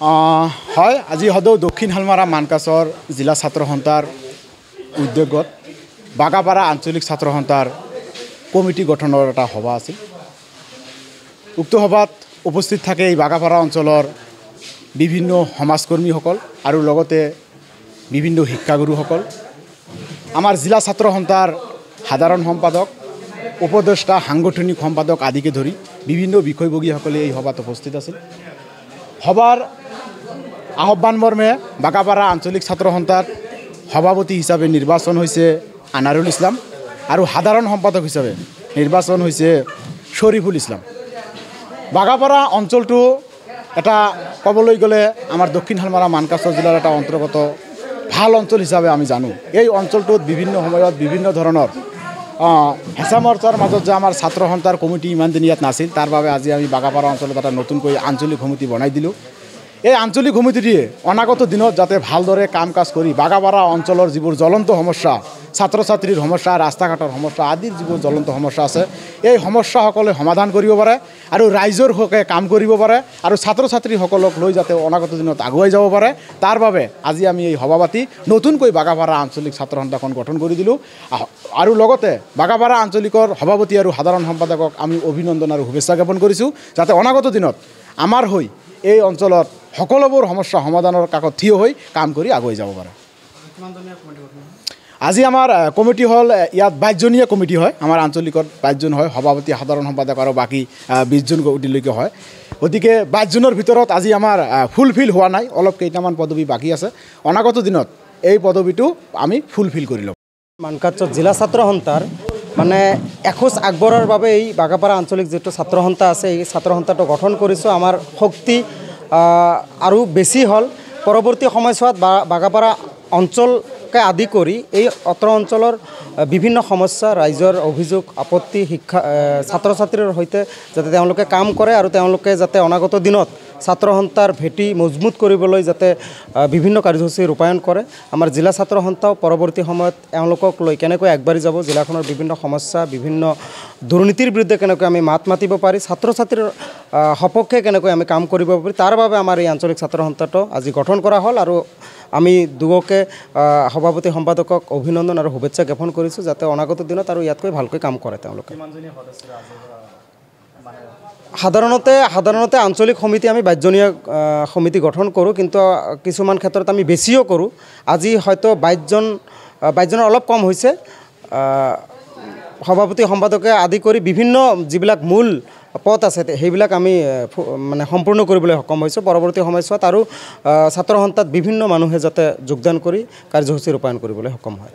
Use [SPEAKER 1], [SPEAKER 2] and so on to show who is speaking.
[SPEAKER 1] হয় আজি সদৌ দক্ষিণ হালমাৰা মানকাছৰ জিলা ছাত্ৰ সন্থাৰ উদ্যোগত বাগাপাৰা আঞ্চলিক ছাত্ৰ সন্থাৰ কমিটি গঠনৰ এটা সভা আছিল। উক্ত সভাত উপস্থিত থাকে এই বাগাপাৰা অঞ্চলৰ বিভিন্ন সমাজকৰ্মীসকল আৰু লগতে বিভিন্ন শিক্ষাগুৰুসকল, আমাৰ জিলা ছাত্ৰ সন্থাৰ সাধাৰণ সম্পাদক, উপদেষ্টা, সাংগঠনিক সম্পাদক আদিকে ধৰি বিভিন্ন বিষয়ববীয়াসকলে এই সভাত উপস্থিত আছিল। সভাৰ আহ্বান মৰ্মে বাগাপাৰা আঞ্চলিক ছাত্ৰ সন্থাৰ সভাপতি হিচাপে নিৰ্বাচন হৈছে আনাৰুল ইছলাম আৰু সাধাৰণ সম্পাদক হিচাপে নিৰ্বাচন হৈছে শ্বৰিফুল ইছলাম। বাগাপাৰা অঞ্চলটো এটা ক'বলৈ গ'লে আমাৰ দক্ষিণ হালমাৰা মানকাছৰ জিলাৰ এটা অন্তৰ্গত ভাল অঞ্চল হিচাপে আমি জানো। এই অঞ্চলটোত বিভিন্ন সময়ত বিভিন্ন ধৰণৰ হেঁচা মৰ্চাৰ মাজত যে আমাৰ ছাত্ৰ সন্থাৰ কমিটি ইমান দিন ইয়াত নাছিল, তাৰ বাবে আজি আমি বাগাপাৰা অঞ্চলত এটা নতুনকৈ আঞ্চলিক সমিতি বনাই দিলোঁ। এই আঞ্চলিক সমিতিটিয়ে অনাগত দিনত যাতে ভালদৰে কাম কাজ কৰি বাগাপাৰা অঞ্চলৰ যিবোৰ জ্বলন্ত সমস্যা, ছাত্ৰ ছাত্ৰীৰ সমস্যা, ৰাস্তা ঘাটৰ সমস্যা আদিৰ যিবোৰ জ্বলন্ত সমস্যা আছে, এই সমস্যাসকলে সমাধান কৰিব পাৰে আৰু ৰাইজৰ হকে কাম কৰিব পাৰে আৰু ছাত্ৰ ছাত্ৰীসকলক লৈ যাতে অনাগত দিনত আগুৱাই যাব পাৰে, তাৰ বাবে আজি আমি এই সভা পাতি নতুনকৈ বাগাপাৰা আঞ্চলিক ছাত্ৰ সন্থাখন গঠন কৰি দিলোঁ। আৰু লগতে বাগাপাৰা আঞ্চলিকৰ সভাপতি আৰু সাধাৰণ সম্পাদকক আমি অভিনন্দন আৰু শুভেচ্ছা জ্ঞাপন কৰিছোঁ, যাতে অনাগত দিনত আমাৰ হৈ এই অঞ্চলত সকলোবোৰ সমস্যা সমাধানৰ কাষত থিয় হৈ কাম কৰি আগুৱাই যাব পাৰে। আজি আমাৰ কমিটি হ'ল ইয়াত 22জনীয়া কমিটি হয়, আমাৰ আঞ্চলিকত 22জন হয়, সভাপতি, সাধাৰণ সম্পাদক আৰু বাকী 20জন গতিলৈকে হয়। গতিকে 22জনৰ ভিতৰত আজি আমাৰ ফুলফিল হোৱা নাই, অলপ কেইটামান পদবী বাকী আছে। অনাগত দিনত এই পদবীটো আমি ফুলফিল কৰি ল'ম।
[SPEAKER 2] মানকাছৰ জিলা ছাত্ৰ সন্থাৰ মানে এখোজ আগবঢ়াৰ বাবে এই বাগাপাৰা আঞ্চলিক যিটো ছাত্ৰ সন্থা আছে, এই ছাত্ৰ সন্থাটো গঠন কৰিছোঁ। আমাৰ শক্তি আৰু বেছি হ'ল। পৰৱৰ্তী সময়ছোৱাত বাগাপাৰা অঞ্চলকে আদি কৰি এই অত্ৰ অঞ্চলৰ বিভিন্ন সমস্যা, ৰাইজৰ অভিযোগ, আপত্তি, ছাত্ৰ ছাত্ৰীৰ সৈতে যাতে তেওঁলোকে কাম কৰে আৰু তেওঁলোকে যাতে অনাগত দিনত ছাত্ৰ সন্থাৰ ভেটি মজবুত কৰিবলৈ যাতে বিভিন্ন কাৰ্যসূচী ৰূপায়ণ কৰে। আমাৰ জিলা ছাত্ৰ সন্থাও পৰৱৰ্তী সময়ত এওঁলোকক লৈ কেনেকৈ আগবাঢ়ি যাব, জিলাখনৰ বিভিন্ন সমস্যা, বিভিন্ন দুৰ্নীতিৰ বিৰুদ্ধে কেনেকৈ আমি মাত মাতিব পাৰি, ছাত্ৰ ছাত্ৰীৰ সপক্ষে কেনেকৈ আমি কাম কৰিব পাৰি, তাৰ বাবে আমাৰ এই আঞ্চলিক ছাত্ৰ সন্থাটো আজি গঠন কৰা হ'ল। আৰু আমি দুয়োকে সভাপতি সম্পাদকক অভিনন্দন আৰু শুভেচ্ছা জ্ঞাপন কৰিছোঁ, যাতে অনাগত দিনত আৰু ইয়াতকৈ ভালকৈ কাম কৰে তেওঁলোকে। সাধাৰণতে আঞ্চলিক সমিতি আমি 22জনীয়া সমিতি গঠন কৰোঁ, কিন্তু কিছুমান ক্ষেত্ৰত আমি বেছিও কৰোঁ। আজি হয়তো 22জনৰ অলপ কম হৈছে। সভাপতি সম্পাদকে আদি কৰি বিভিন্ন যিবিলাক মূল পদ আছে সেইবিলাক আমি মানে সম্পূৰ্ণ কৰিবলৈ সক্ষম হৈছোঁ। পৰৱৰ্তী সময়ছোৱাত আৰু ছাত্ৰ সন্থাত বিভিন্ন মানুহে যাতে যোগদান কৰি কাৰ্যসূচী ৰূপায়ণ কৰিবলৈ সক্ষম হয়।